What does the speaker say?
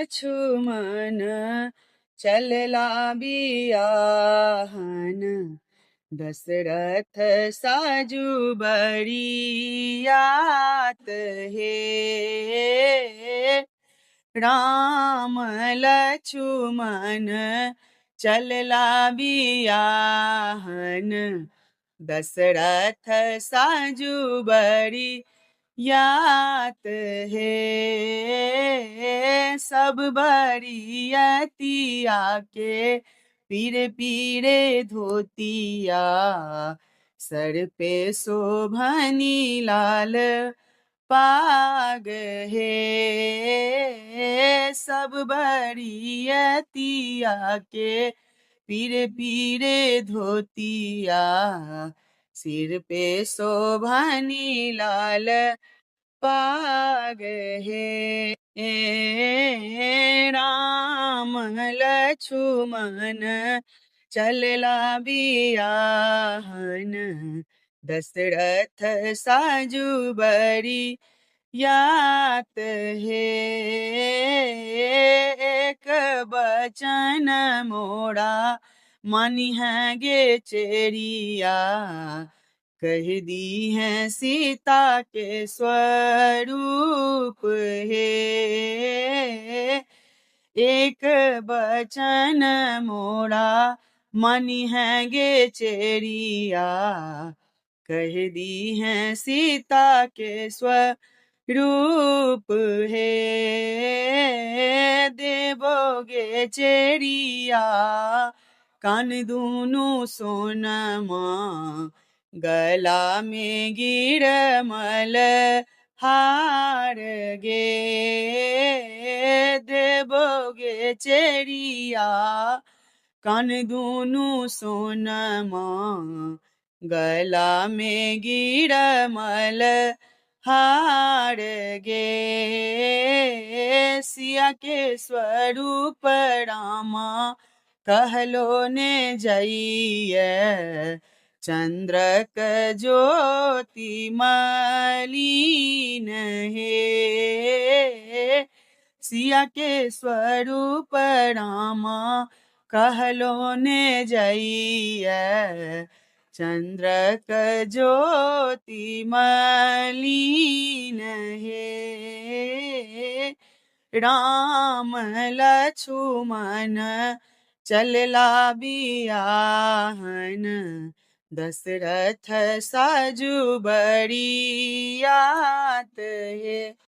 लक्ष्मण चलला बियाहन दशरथ साजू बरियात हे राम लक्ष्मण चलला बियाहन दशरथ साजू बरियात है सब बरियतिया के पीरे पीरे धोतिया सर पे शोभनी लाल पाग है सब बरियतिया के पीरे पीरे धोतिया सिर पे शोभनी लाल पाग है राम लक्ष्मण चलला बियाहन दशरथ साजू बरियात है एक बचन मोड़ा मानी है गे चेरिया कह दी है सीता के स्वरूप है एक बचन मोड़ा मानी है गे चेरिया कह दी है सीता के स्वरूप है देवोगे चेरिया कान दूनु सोनमा गला में गिरमल हार गे देवोगे चेरिया कान दूनु सोनमा गला में गिरमल हार गे सिया के स्वरूप रामा कहलो ने जइए चंद्रक ज्योति मलिन है सिया के स्वरूप रामा कहलो ने जइए चंद्रक ज्योति मलिन है राम लक्ष्मण चलला बियाहन दशरथ साजू बरियात है।